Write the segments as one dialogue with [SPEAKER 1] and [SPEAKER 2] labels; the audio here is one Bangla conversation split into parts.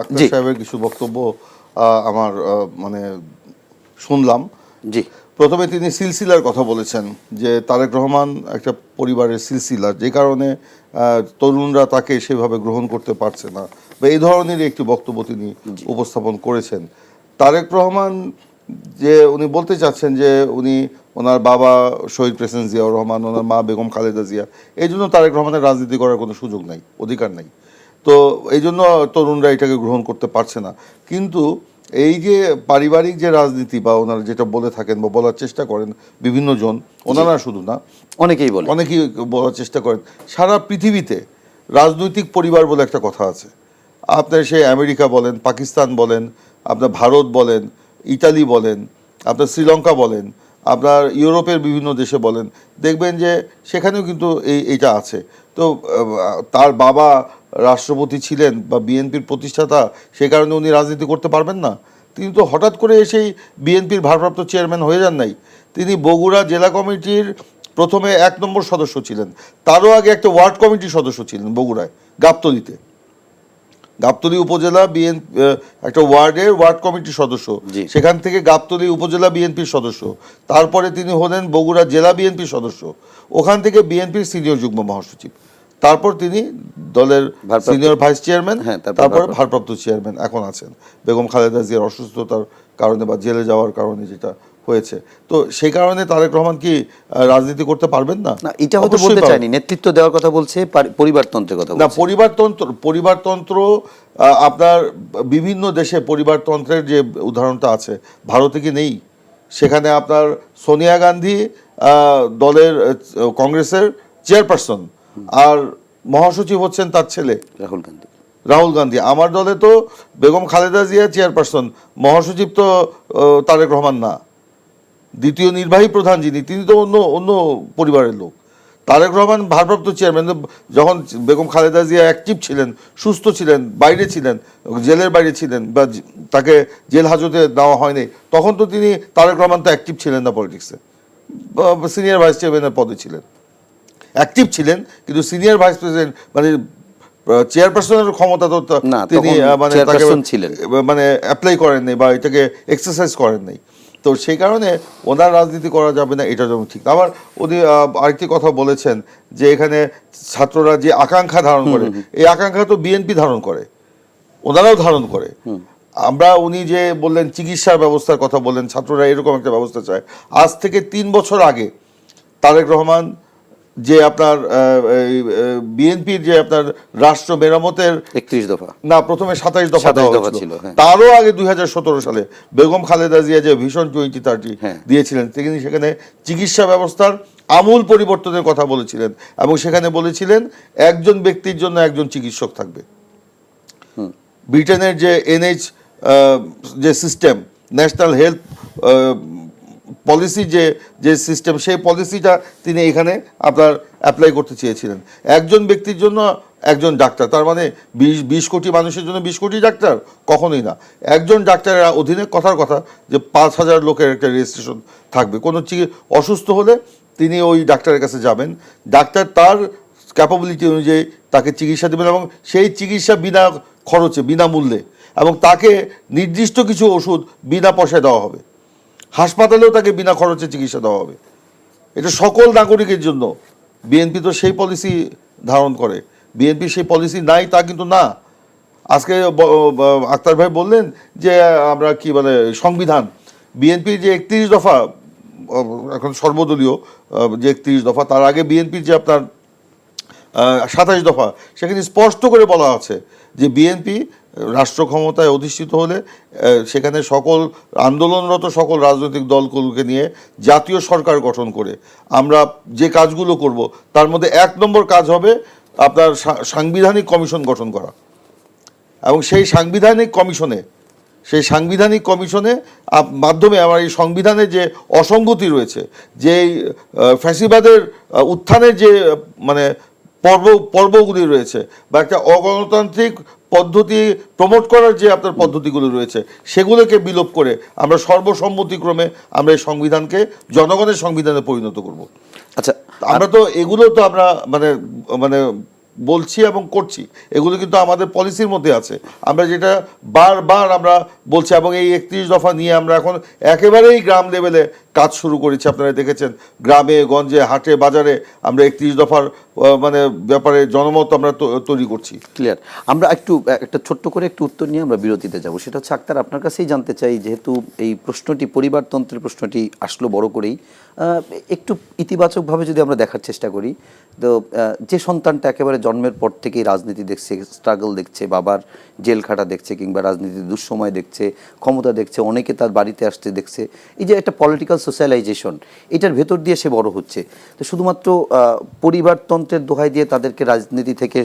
[SPEAKER 1] আক্তার সাহেবের কিছু বক্তব্য আমার মানে শুনলাম।
[SPEAKER 2] জি,
[SPEAKER 1] প্রথমে তিনি সিলসিলার কথা বলেছেন যে তারেক রহমান একটা পরিবারের সিলসিলা, যে কারণে তরুণরা তাকে সেভাবে গ্রহণ করতে পারছে না, বা এই ধরনের একটি বক্তব্য তিনি উপস্থাপন করেছেন। তারেক রহমান যে উনি বলতে চাচ্ছেন যে ওনার বাবা শহীদ প্রেসিডেন্ট জিয়াউর রহমান, ওনার মা বেগম খালেদা জিয়া, এই জন্য তারেক রহমানের রাজনীতি করার কোনো সুযোগ নাই, অধিকার নাই। তো এই জন্য তরুণরা এটাকে গ্রহণ করতে পারছে না। কিন্তু এই যে পারিবারিক যে রাজনীতি, বা ওনারা যেটা বলে থাকেন বা বলার চেষ্টা করেন বিভিন্ন জন, ওনারা শুধু না,
[SPEAKER 2] অনেকেই
[SPEAKER 1] বলার চেষ্টা করেন, সারা পৃথিবীতে রাজনৈতিক পরিবার বলে একটা কথা আছে। আপনার সেই আমেরিকা বলেন, পাকিস্তান বলেন, আপনার ভারত বলেন, ইতালি বলেন, আপনার শ্রীলঙ্কা বলেন, আপনার ইউরোপের বিভিন্ন দেশে বলেন, দেখবেন যে সেখানেও কিন্তু এইটা আছে। তো তার বাবা রাষ্ট্রপতি ছিলেন বা বিএনপির প্রতিষ্ঠাতা, সে কারণে উনি রাজনীতি করতে পারবেন না? তিনি তো হঠাৎ করে এসেই বিএনপির ভারপ্রাপ্ত চেয়ারম্যান হয়ে যান নাই। তিনি বগুড়া জেলা কমিটির প্রথমে 1 নম্বর সদস্য ছিলেন, তারও আগে একটা ওয়ার্ড কমিটির সদস্য ছিলেন বগুড়ায়, গাবতলীতে। গাবতলী উপজেলা বিএনপি একটা ওয়ার্ড কমিটির সদস্য, সেখান থেকে গাবতলী উপজেলা বিএনপির সদস্য, তারপরে তিনি হলেন বগুড়া জেলা বিএনপির সদস্য, ওখান থেকে বিএনপির সিনিয়র যুগ্ম মহাসচিব, তারপর তিনি দলের সিনিয়র ভাইস চেয়ারম্যান, তারপর ভারপ্রাপ্ত চেয়ারম্যান এখন আছেন বেগম খালেদা জিয়ার অসুস্থতার কারণে বা জেলে যাওয়ার কারণে যেটা হয়েছে। তো সেই কারণে তারেক রহমান কি রাজনীতি করতে পারবেন না?
[SPEAKER 2] এটা হয়তো বলতে চাইনি, নেতৃত্ব দেওয়ার কথা বলছে, পরিবারতন্ত্রের কথা
[SPEAKER 1] না। পরিবারতন্ত্র আপনার বিভিন্ন দেশে পরিবারতন্ত্রের যে উদাহরণটা আছে, ভারতে কি নেই? সেখানে আপনার সোনিয়া গান্ধী দলের কংগ্রেসের চেয়ারপারসন, আর মহাসচিব হচ্ছেন তার ছেলে রাহুল গান্ধী। আমার দলে তো বেগম খালেদা জিয়া চেয়ারপারসন, মহাসচিব তো তারেক রহমান না। দ্বিতীয় নির্বাহী প্রধান যিনি, তিনি তো অন্য পরিবারের লোক। তারেক রহমান ভারপ্রাপ্ত চেয়ারম্যান। যখন বেগম খালেদা জিয়া অ্যাক্টিভ ছিলেন, সুস্থ ছিলেন, বাইরে ছিলেন, জেলের বাইরে ছিলেন, বা তাকে জেল হাজতে দেওয়া হয়নি, তখন তো তিনি তারেক রহমান তো অ্যাক্টিভ ছিলেন না পলিটিক্সে, সিনিয়র ভাইস চেয়ারম্যানের পদে ছিলেন। অ্যাক্টিভ ছিলেন, কিন্তু সিনিয়র ভাইস প্রেসিডেন্ট মানে চেয়ারপারসনের ক্ষমতা তো তিনি মানে অ্যাপ্লাই করেন নাই বা এটাকে এক্সারসাইজ করেন নাই। তো সেই কারণে ওনার রাজনীতি করা যাবে না, এটা যেমন ঠিক। আবার উনি আরেকটি কথা বলেছেন যে এখানে ছাত্ররা যে আকাঙ্ক্ষা ধারণ করে, এই আকাঙ্ক্ষা তো বিএনপি ধারণ করে, ওনারাও ধারণ করে। উনি যে বললেন চিকিৎসার ব্যবস্থার কথা বললেন, ছাত্ররা এরকম একটা ব্যবস্থা চায়। আজ থেকে 3 বছর আগে তারেক রহমান যে আপনার বিএনপির যে আপনার রাষ্ট্র মেরামতের
[SPEAKER 2] 31 দফা
[SPEAKER 1] না, প্রথমে 27 দফা ছিল, তারও আগে 2017 সালে বেগম খালেদা জিয়া যে ভিশন 2030 দিয়েছিলেন, তিনি সেখানে চিকিৎসা ব্যবস্থার আমূল পরিবর্তনের কথা বলেছিলেন, এবং সেখানে বলেছিলেন একজন ব্যক্তির জন্য একজন চিকিৎসক থাকবে। ব্রিটেনের যে এনএইচ যে সিস্টেম, ন্যাশনাল হেলথ পলিসি যে সিস্টেম, সেই পলিসিটা তিনি এখানে আপনার অ্যাপ্লাই করতে চেয়েছিলেন। একজন ব্যক্তির জন্য একজন ডাক্তার, তার মানে 20 কোটি মানুষের জন্য 20 কোটি ডাক্তার? কখনোই না। একজন ডাক্তারের অধীনে কথার কথা যে 5,000 লোকের একটা রেজিস্ট্রেশন থাকবে। কোনো অসুস্থ হলে তিনি ওই ডাক্তারের কাছে যাবেন, ডাক্তার তার ক্যাপাবিলিটি অনুযায়ী তাকে চিকিৎসা দেবেন, এবং সেই চিকিৎসা বিনা খরচে, বিনামূল্যে, এবং তাকে নির্দিষ্ট কিছু ওষুধ বিনা পয়সায় দেওয়া হবে। হাসপাতালেও তাকে বিনা খরচে চিকিৎসা দেওয়া হবে। এটা সকল নাগরিকের জন্য। বিএনপি তো সেই পলিসি ধারণ করে। বিএনপি সেই পলিসি নাই তা কিন্তু না। আজকে আক্তার ভাই বললেন যে আমরা কি বলে সংবিধান, বিএনপির যে 31 দফা, এখন সর্বদলীয় যে 31 দফা, তার আগে বিএনপির যে আপনার 27 দফা, সেখানে স্পষ্ট করে বলা আছে যে বিএনপি রাষ্ট্র ক্ষমতায় অধিষ্ঠিত হলে সেখানে সকল আন্দোলনরত সকল রাজনৈতিক দলগুলোকে নিয়ে জাতীয় সরকার গঠন করে আমরা যে কাজগুলো করব, তার মধ্যে 1 নম্বর কাজ হবে আপনার সাংবিধানিক কমিশন গঠন করা। এবং সেই সাংবিধানিক কমিশনে মাধ্যমে আমার এই সংবিধানে যে অসঙ্গতি রয়েছে, যে ফ্যাসিবাদের উত্থানের যে মানে পর্বগুলি রয়েছে, বা একটা অগণতান্ত্রিক পদ্ধতি প্রমোট করার যে আপনার পদ্ধতিগুলো রয়েছে, সেগুলোকে বিলোপ করে আমরা সর্বসম্মতিক্রমে আমরা এই সংবিধানকে জনগণের সংবিধানে পরিণত করব।
[SPEAKER 2] আচ্ছা,
[SPEAKER 1] আমরা তো এগুলো তো আমরা মানে মানে বলছি এবং করছি, এগুলো কিন্তু আমাদের পলিসির মধ্যে আছে। আমরা যেটা বারবার আমরা বলছি, এবং এই 31 দফা নিয়ে আমরা এখন একেবারেই গ্রাম লেভেলে কাজ শুরু করেছি। আপনারা দেখেছেন গ্রামে গঞ্জে হাটে বাজারে আমরা 31 দফার মানে ব্যাপারে জনমত আমরা তৈরি করছি।
[SPEAKER 2] ক্লিয়ার। আমরা একটা ছোট্ট করে একটু উত্তর নিয়ে আমরা বিরতিতে যাব। সেটা হচ্ছে আক্তার, আপনার কাছেই জানতে চাই, যেহেতু এই প্রশ্নটি পরিবারতন্ত্রের প্রশ্নটি আসলো বড় করেই, একটু ইতিবাচকভাবে যদি আমরা দেখার চেষ্টা করি, তো যে সন্তানটা একেবারে জন্মের পর থেকেই রাজনীতি দেখছে, স্ট্রাগল দেখছে, বাবার জেল খাটা দেখছে, কিংবা রাজনীতির দুঃসময় দেখছে, ক্ষমতা দেখছে, অনেকে তার বাড়িতে আসতে দেখছে, এই যে একটা পলিটিক্যাল সোশ্যালাইজেশন, এটার ভেতর দিয়ে সে বড় হচ্ছে। তো শুধুমাত্র পরিবারতন্ত্রের দোহাই দিয়ে তাদেরকে রাজনীতি থেকে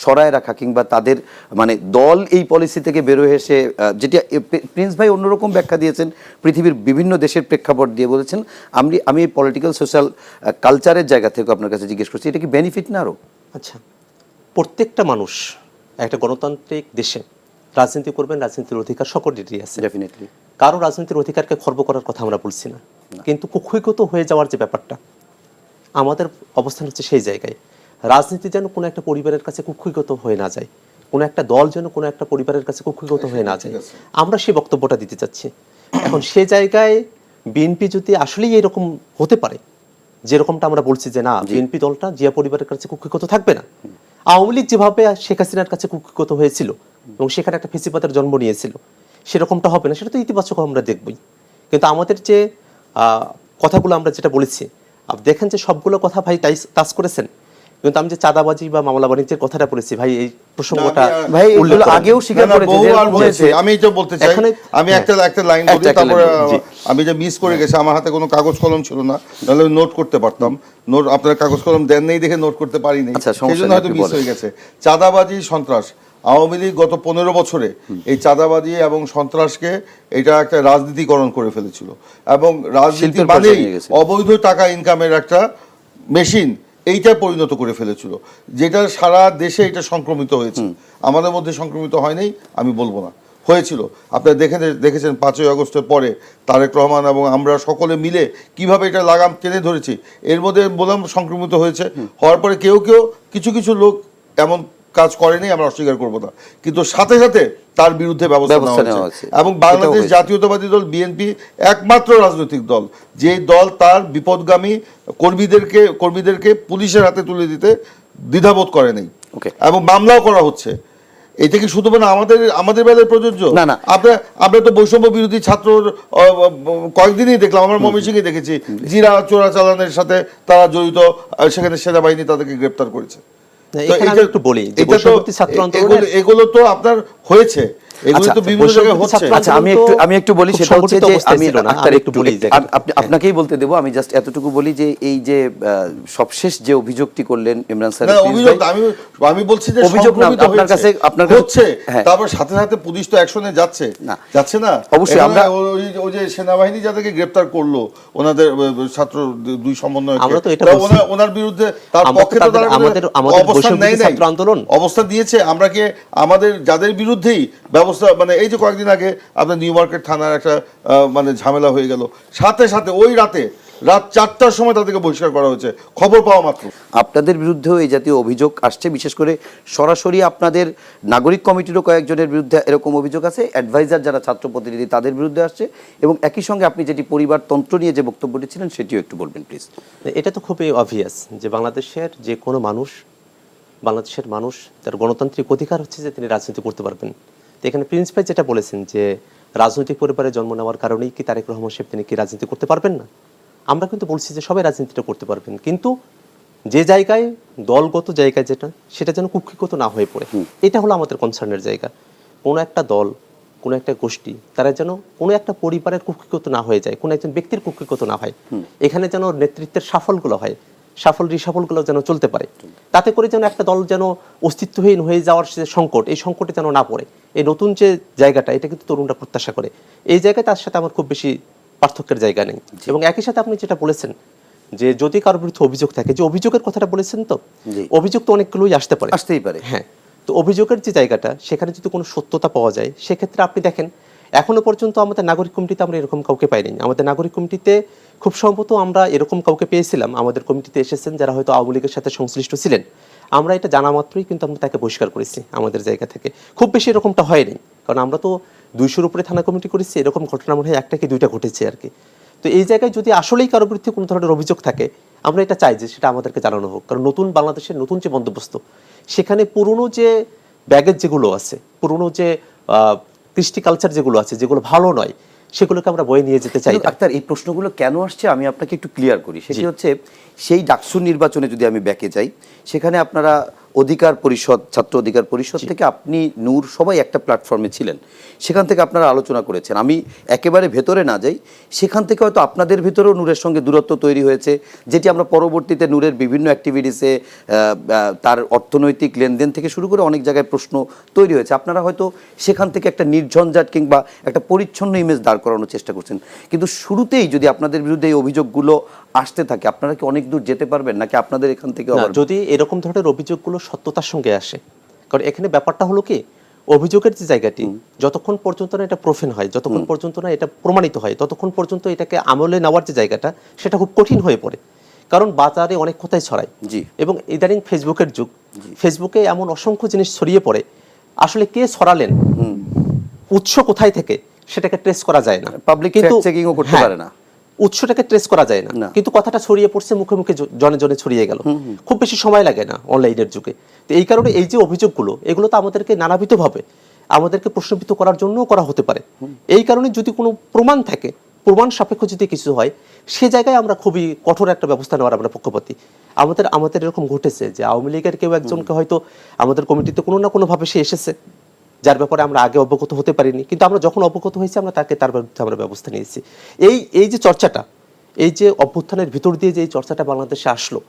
[SPEAKER 2] সরায় রাখা, কিংবা তাদের মানে দল এই পলিসি থেকে বেরোয় এসে, যেটি প্রিন্স ভাই অন্যরকম ব্যাখ্যা দিয়েছেন, পৃথিবীর বিভিন্ন দেশের প্রেক্ষাপট দিয়ে বলেছেন, আমি এই পলিটিক্যাল সোশ্যাল কালচারের জায়গা থেকে আপনার কাছে জিজ্ঞেস করছি, এটা কি বেনিফিট না আরও?
[SPEAKER 3] আচ্ছা, প্রত্যেকটা মানুষ একটা গণতান্ত্রিক দেশে রাজনীতি করবেন, রাজনীতির অধিকার সকলেরই আছে।
[SPEAKER 2] ডেফিনেটলি
[SPEAKER 3] কারো রাজনীতির অধিকারকে খর্ব করার কথা আমরা বলছি না, কিন্তু কুক্ষিগত হয়ে যাওয়ার যে ব্যাপারটা, আমাদের অবস্থান হচ্ছে সেই জায়গায়। রাজনীতি যেন কোনো একটা পরিবারের কাছে কুক্ষিগত হয়ে না যায়, কোনো একটা দল যেন কোনো একটা পরিবারের কাছে কুক্ষিগত হয়ে না যায়, আমরা সেই বক্তব্যটা দিতে চাচ্ছি। এখন সে জায়গায় বিএনপি যদি আসলেই এরকম হতে পারে, যেরকমটা আমরা বলছি যে না, বিএনপি দলটা জিয়া পরিবারের কাছে কুক্ষিগত থাকবে না, আওয়ামী লীগ যেভাবে শেখ হাসিনার কাছে কুক্ষিগত হয়েছিল এবং সেখানে একটা ফেসিবাদের জন্ম নিয়েছিল, সেরকমটা হবে না, সেটা তো ইতিবাচক আমরা দেখবই। কিন্তু আমাদের যে কথাগুলো আমরা যেটা বলেছি, আপনি দেখেন যে সবগুলো কথা ভাই টাচ করেছেন, কিন্তু আমি যে চাঁদাবাজি বা মামলা বাণিজ্যের কথাটা বলেছি ভাই, এই প্রসঙ্গটা
[SPEAKER 2] ভাই এগুলো আগেও স্বীকার করেছে।
[SPEAKER 1] আমি এটা বলতে চাই, আমি একটা লাইন বলি, তারপরে আমি যে মিস করে গেছি, আমার হাতে কোনো কাগজ কলম ছিল না, তাহলে নোট করতে পারতাম। নোট আপনারা কাগজ কলম দেন নেই দেখে নোট করতে পারিনি, সেই জন্য হয়তো মিস হয়ে গেছে। চাঁদাবাজি সন্ত্রাস, আওয়ামী লীগ গত 15 বছরে এই চাঁদাবাজি এবং সন্ত্রাসকে এটা একটা রাজনীতিকরণ করে ফেলেছিল, এবং রাজনীতি মানেই অবৈধ টাকা ইনকামের একটা মেশিন এইটা পরিণত করে ফেলেছিল, যেটা সারা দেশে এটা সংক্রমিত হয়েছে। আমাদের মধ্যে সংক্রমিত হয় নাই আমি বলবো না, হয়েছিল। আপনারা দেখেছেন 5ই আগস্টের পরে তারেক রহমান এবং আমরা সকলে মিলে কিভাবে এটা লাগাম টেনে ধরেছি। এর মধ্যে বললাম সংক্রমিত হয়েছে, হওয়ার পরে কেউ কিছু কিছু লোক এমন কাজ করেনি, আমরা অস্বীকার করবো না, কিন্তু সাথে সাথে তার বিরুদ্ধে ব্যবস্থা নেওয়া হয়েছে। এবং বাংলাদেশ জাতীয়তাবাদী দল বিএনপি একমাত্র রাজনৈতিক দল যে দল তার বিপদগামী কর্মীদেরকে পুলিশের হাতে তুলে দিতে দ্বিধাবোধ করে নেই, এবং মামলাও করা হচ্ছে। এটা কি শুধু মানে আমাদের বেলায় প্রযোজ্য?
[SPEAKER 2] না,
[SPEAKER 1] আমরা তো বৈষম্য বিরোধী ছাত্র কয়েকদিনই দেখলাম, আমরা ময়মনসিংহে দেখেছি, জিরা চোরাচালানের সাথে তারা জড়িত, সেখানে সেনাবাহিনী তাদেরকে গ্রেপ্তার করেছে। এগুলো তো আপনার হয়েছে, এগুলো তো বিভিন্ন জায়গায় হচ্ছে।
[SPEAKER 2] আচ্ছা, আমি একটু বলি, সেটা হচ্ছে যে আমি আপনাকেই বলতে দেবো, আমি জাস্ট এতটুকু বলি যে এই যে সবশেষ যে অভিযোগটি করলেন ইমরান স্যার,
[SPEAKER 1] আমি বলছি যে
[SPEAKER 2] অভিযোগ না আপনার কাছে
[SPEAKER 1] হচ্ছে, তারপর সাথে সাথে পুলিশ তো অ্যাকশনে যাচ্ছে না।
[SPEAKER 2] অবশ্যই আমরা
[SPEAKER 1] ওই যে সেনাবাহিনী যাদেরকে গ্রেফতার করলো, ওনাদের ছাত্র দুই সমন্বয়, ওনার বিরুদ্ধে তার পক্ষে তো অবস্থান নেয় নাই, অবস্থান দিয়েছে। আমরা কি আমাদের যাদের বিরুদ্ধেই ব্যবস্থা, মানে এই যে কয়েকদিন আগে আপনার নিউ মার্কেট থানার একটা মানে ঝামেলা হয়ে গেল, সাথে সাথে ওই রাত 4টার সময় তাদেরকে বহিষ্কার করা হয়েছে খবর পাওয়া মাত্র।
[SPEAKER 2] আপনাদের বিরুদ্ধেও এই জাতীয় অভিযোগ আসছে, বিশেষ করে সরাসরি আপনাদের নাগরিক কমিটিরও কয়েকজনের বিরুদ্ধে এরকম অভিযোগ আছে, অ্যাডভাইজার যারা ছাত্র প্রতিনিধি তাদের বিরুদ্ধে আসছে, এবং একই সঙ্গে আপনি যেটি পরিবারতন্ত্র নিয়ে যে বক্তব্যটি ছিলেন সেটিও একটু বলবেন প্লিজ।
[SPEAKER 3] এটা তো খুবই অবভিয়াস যে বাংলাদেশের যে কোনো মানুষ তার গণতান্ত্রিক অধিকার হচ্ছে যে তিনি রাজনীতি করতে পারবেন। তো এখানে প্রিন্স ভাই যেটা বলেছেন যে রাজনৈতিক পরিবারে জন্ম নেওয়ার কারণেই কি তারেক রহমান সাহেব তিনি কি রাজনীতি করতে পারবেন না? আমরা কিন্তু বলছি যে সবাই রাজনীতিটা করতে পারবেন, কিন্তু যে জায়গায় দলগত জায়গায় সেটা যেন কুক্ষিগত না হয়ে পড়ে, এটা হলো আমাদের কনসার্নের জায়গা। কোনো একটা দল, কোনো একটা গোষ্ঠী, তারা যেন কোনো একটা পরিবারের কুক্ষিগত না হয়ে যায়, কোনো একজন ব্যক্তির কুক্ষিগত না হয়। এখানে যেন নেতৃত্বের সাফল্যগুলো হয়, রিসাফলগুলো যেন চলতে পারে, তাতে করে যেন একটা দল যেন অস্তিত্বহীন হয়ে যাওয়ার যে সংকট, এই সংকটে যেন না পড়ে। এই নতুন যে জায়গাটা, এটা কিন্তু তরুণরা প্রত্যাশা করে। এই জায়গায় তার সাথে আমার খুব বেশি পার্থক্যের জায়গা নেই। এবং একই সাথে আপনি যেটা বলেছেন যে যদি কারোর বিরুদ্ধে অভিযোগ থাকে, যে অভিযোগের কথাটা বলেছেন, তো অভিযোগ তো অনেকগুলোই আসতেই পারে। হ্যাঁ, তো অভিযোগের যে জায়গাটা, সেখানে যদি কোনো সত্যতা পাওয়া যায়, সেক্ষেত্রে আপনি দেখেন এখনো পর্যন্ত আমাদের নাগরিক কমিটিতে আমরা এরকম কাউকে পাইনি। আমাদের নাগরিক কমিটিতে খুব সম্ভবত আমরা এরকম কাউকে পেয়েছিলাম, আমাদের কমিটিতে এসেছেন যারা হয়তো আওয়ামী লীগের সাথে সংশ্লিষ্ট ছিলেন। আমরা এটা জানা মাত্রই কিন্তু আমরা তাকে বহিষ্কার করেছি আমাদের জায়গা থেকে। খুব বেশি এরকমটা হয়নি, কারণ আমরা তো 200-র উপরে থানা কমিটি করেছি, এরকম ঘটনা মনে হয় একটা কি দুইটা ঘটেছে আর কি। তো এই জায়গায় যদি আসলেই কারোর বিরুদ্ধে কোনো ধরনের অভিযোগ থাকে, আমরা এটা চাই যে সেটা আমাদেরকে জানানো হোক। কারণ নতুন বাংলাদেশের নতুন যে বন্দোবস্ত, সেখানে পুরনো যে ব্যাগেজ যেগুলো আছে, পুরনো যে কৃষ্টি কালচার যেগুলো আছে, যেগুলো ভালো নয়, সেগুলোকে আমরা বয়ে নিয়ে যেতে চাই না।
[SPEAKER 2] ডাক্তার, এই প্রশ্নগুলো কেন আসছে আমি আপনাকে একটু ক্লিয়ার করি। সেটি হচ্ছে, সেই ডাকসুর নির্বাচনে যদি আমি ব্যাকে যাই, সেখানে আপনারা অধিকার পরিষদ, ছাত্র অধিকার পরিষদ থেকে আপনি, নূর, সবাই একটা প্ল্যাটফর্মে ছিলেন, সেখান থেকে আপনারা আলোচনা করেছেন। আমি একেবারে ভেতরে না যাই, সেখান থেকে হয়তো আপনাদের ভিতরেও নূরের সঙ্গে দূরত্ব তৈরি হয়েছে, যেটি আমরা পরবর্তীতে নূরের বিভিন্ন অ্যাক্টিভিটিসে, তার অর্থনৈতিক লেনদেন থেকে শুরু করে অনেক জায়গায় প্রশ্ন তৈরি হয়েছে। আপনারা হয়তো সেখান থেকে একটা নির্ঝঞ্ঝাট কিংবা একটা পরিচ্ছন্ন ইমেজ দাঁড় করানোর চেষ্টা করছেন, কিন্তু শুরুতেই যদি আপনাদের বিরুদ্ধে এই অভিযোগগুলো আসতে থাকে, আপনারা কি অনেক দূর যেতে পারবেন, নাকি আপনাদের এখান থেকে
[SPEAKER 3] যদি এরকম ধরনের অভিযোগগুলো সত্যতার সঙ্গে আসে? কারণ এখানে ব্যাপারটা হলো কি, অভিযোগের যে জায়গাটি, যতক্ষণ পর্যন্ত না এটা প্রুফেন হয়, যতক্ষণ পর্যন্ত না এটা প্রমাণিত হয়, ততক্ষণ পর্যন্ত এটাকে আমলে নেওয়ার যে জায়গাটা, সেটা খুব কঠিন হয়ে পড়ে। কারণ বাজারে অনেক কথাই ছড়ায়, এবং ইদানিং ফেসবুকের যুগ, ফেসবুকে এমন অসংখ্য জিনিস ছড়িয়ে পড়ে, আসলে কে ছড়ালেন, উৎস কোথায় থেকে, সেটাকে ট্রেস করা যায় না,
[SPEAKER 2] পাবলিক ফ্যাক্ট চেকিংও করতে পারে না,
[SPEAKER 3] উৎসটাকে ট্রেস করা যায় না, কিন্তু কথাটা ছড়িয়ে পড়ছে, মুখে মুখে জনে জনে ছড়িয়ে গেল, খুব বেশি সময় লাগে না অনলাইনের যুগে। তো এই কারণে এই যে অভিযোগগুলো, এগুলো তো আমাদেরকে নানাবিধভাবে আমাদেরকে প্রশ্নবিদ্ধ করার জন্য করা হতে পারে। এই কারণে যদি কোনো প্রমাণ থাকে, প্রমাণ সাপেক্ষ যদি কিছু হয়, সে জায়গায় আমরা খুবই কঠোর একটা ব্যবস্থা নেওয়ার আমরা পক্ষপাতী। আমাদের এরকম ঘটেছে যে আওয়ামী লীগের কেউ একজনকে হয়তো আমাদের কমিটিতে কোনো না কোনোভাবে সে এসেছে, যার ব্যাপারে আমরা আগে অবগত হতে পারিনি, কিন্তু আমরা যখন অবগত হয়েছি, আমরা তার বিরুদ্ধে আমরা ব্যবস্থা নিয়েছি। এই যে চর্চাটা, এই যে অভ্যুত্থানের ভিতর দিয়ে যে এই চর্চাটা বাংলাদেশে আসলো,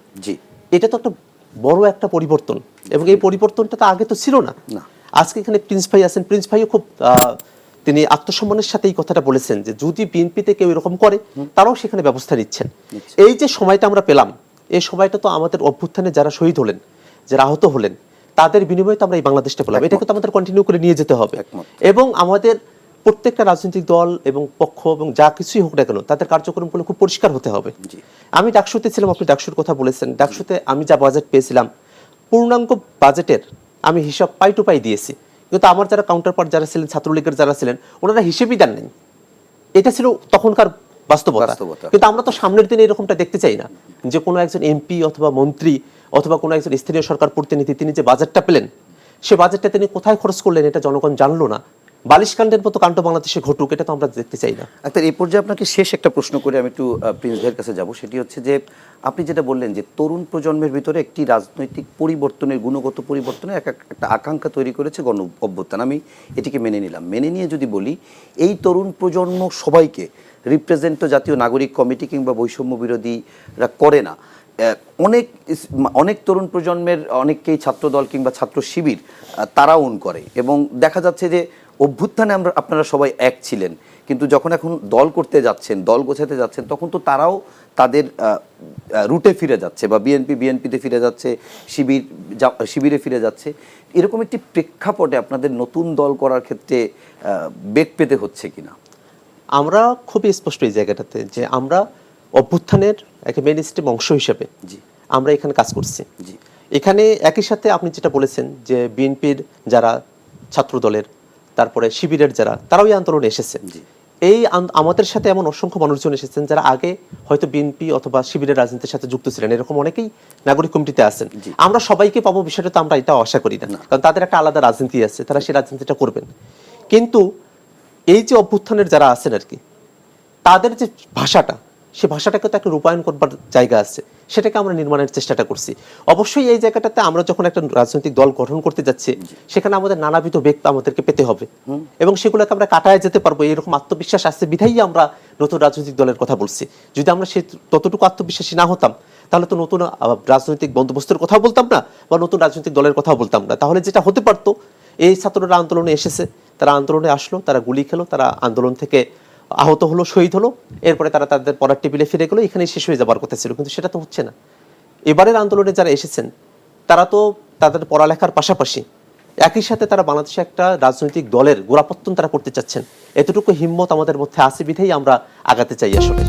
[SPEAKER 3] এটা তো একটা বড় একটা পরিবর্তন, এবং এই পরিবর্তনটা তো আগে তো ছিল না। আজকে এখানে প্রিন্স ভাই আছেন, প্রিন্স ভাইও খুব তিনি আত্মসম্মানের সাথে এই কথাটা বলেছেন যে যদি বিএনপিতে কেউ এরকম করে, তারাও সেখানে ব্যবস্থা নিচ্ছেন। এই যে সময়টা আমরা পেলাম, এই সময়টা তো আমাদের অভ্যুত্থানে যারা শহীদ হলেন, যারা আহত হলেন, তাদের বিনিময়ে তো আমরা এই বাংলাদেশটা পেলাম। এটাকে তো আমাদের কন্টিনিউ করে নিয়ে যেতে হবে, এবং আমাদের প্রত্যেকটা রাজনৈতিক দল এবং পক্ষ এবং যা কিছুই হোক না কেন, তাদের কার্যক্রমগুলো খুব পরিষ্কার হতে হবে। আমি ডাকসুতে ছিলাম, আপনি ডাকসুর কথা বলেছেন, ডাকসুতে আমি যা বাজেট পেয়েছিলাম, পূর্ণাঙ্গ বাজেটের আমি হিসাব পাই টু পাই দিয়েছি, কিন্তু আমার যারা কাউন্টার পার্ট যারা ছিলেন, ছাত্রলীগের যারা ছিলেন, ওনারা হিসেবই দেন নাই। এটা ছিল তখনকার বাস্তবতা। কিন্তু আমরা তো সামনের দিনে এরকমটা দেখতে চাই না, যে কোনো একজন এমপি অথবা মন্ত্রী অথবা কোনো একজন স্থানীয় সরকার প্রতিনিধি, তিনি যে বাজেটটা পেলেন, সে বাজেটটা তিনি কোথায় খরচ করলেন, এটা জনগণ জানলো না। বালিশকাণ্ডের মতো কাণ্ড বাংলাদেশে ঘটুক, এটা তো আমরা দেখতে চাই না।
[SPEAKER 2] আচ্ছা, এই পর্যায়ে আপনাকে শেষ একটা প্রশ্ন করে আমি একটু প্রিন্স ভাইয়ের কাছে যাব। সেটি হচ্ছে যে, আপনি যেটা বললেন যে তরুণ প্রজন্মের ভিতরে একটি রাজনৈতিক পরিবর্তনের, গুণগত পরিবর্তনের একটা আকাঙ্ক্ষা তৈরি করেছে গণ অভ্যুত্থান। আমি এটিকে মেনে নিলাম। মেনে নিয়ে যদি বলি, এই তরুণ প্রজন্ম সবাইকে রিপ্রেজেন্ট জাতীয় নাগরিক কমিটি কিংবা বৈষম্য বিরোধীরা করে না। অনেক তরুণ প্রজন্মের অনেককেই ছাত্রদল কিংবা ছাত্র শিবির তারা ওন করে, এবং দেখা যাচ্ছে যে অভ্যুত্থানে আপনারা সবাই এক ছিলেন, কিন্তু যখন এখন দল করতে যাচ্ছেন, দল গোছাতে যাচ্ছেন, তখন তো তারাও তাদের রুটে ফিরে যাচ্ছে, বা বিএনপিতে ফিরে যাচ্ছে, শিবিরে ফিরে যাচ্ছে। এরকম একটি প্রেক্ষাপটে আপনাদের নতুন দল করার ক্ষেত্রে বেগ পেতে হচ্ছে কিনা?
[SPEAKER 3] আমরা খুবই স্পষ্ট এই জায়গাটাতে, যে আমরা অভ্যুত্থানের একটা মেইন স্ট্রিম অংশ হিসেবে আমরা এখানে কাজ করছি। এখানে একই সাথে আপনি যেটা বলেছেন যে বিএনপির যারা ছাত্র দলের, তারপরে শিবিরের যারা, তারাও এই আন্দোলনে এসেছেন। এই আমাদের সাথে এমন অসংখ্য মানুষজন এসেছেন যারা আগে হয়তো বিএনপি অথবা শিবিরের রাজনীতির সাথে যুক্ত ছিলেন, এরকম অনেকেই নাগরিক কমিটিতে আছেন। আমরা সবাইকে পাবো বিষয়টা তো আমরা এটা আশা করি না, কারণ তাদের একটা আলাদা রাজনীতি আছে, তারা সেই রাজনীতিটা করবেন। কিন্তু এই যে অভ্যুত্থানের যারা আছেন আর কি, তাদের যে ভাষাটা, সে ভাষাটাকে তো একটা রূপায়ণ করবার জায়গা আছে, সেটাকে আমরা নির্মাণের চেষ্টাটা করছি। অবশ্যই এই জায়গাটাতে আমরা যখন একটা রাজনৈতিক দল গঠন করতে যাচ্ছি, সেখানে আমাদের নানাবিধ বেগ আমাদেরকে পেতে হবে, এবং সেগুলোকে আমরা কাটায় যেতে পারবো, এরকম আত্মবিশ্বাস আছে বিধাই আমরা নতুন রাজনৈতিক দলের কথা বলছি। যদি আমরা সে ততটুকু আত্মবিশ্বাসী না হতাম, তাহলে তো নতুন রাজনৈতিক বন্দোবস্তের কথা বলতাম না, বা নতুন রাজনৈতিক দলের কথা বলতাম না। তাহলে যেটা হতে পারতো, এই ছাত্ররা আন্দোলনে এসেছে, তারা আন্দোলনে আসলো, তারা গুলি খেলো, তারা আন্দোলন থেকে আহত হলো, শহীদ হলো, এরপরে তারা তাদের পড়ার টেবিলে ফিরে গেলো, এখানেই শেষ হয়ে যাবার কথা ছিল, কিন্তু সেটা তো হচ্ছে না। এবারের আন্দোলনে যারা এসেছেন, তারা তো তাদের পড়ালেখার পাশাপাশি একই সাথে তারা বাংলাদেশে একটা রাজনৈতিক দলের গোড়াপত্তন তারা করতে চাচ্ছেন। এতটুকু হিম্মত আমাদের মধ্যে আছে বিধেই আমরা আগাতে চাই আসলে।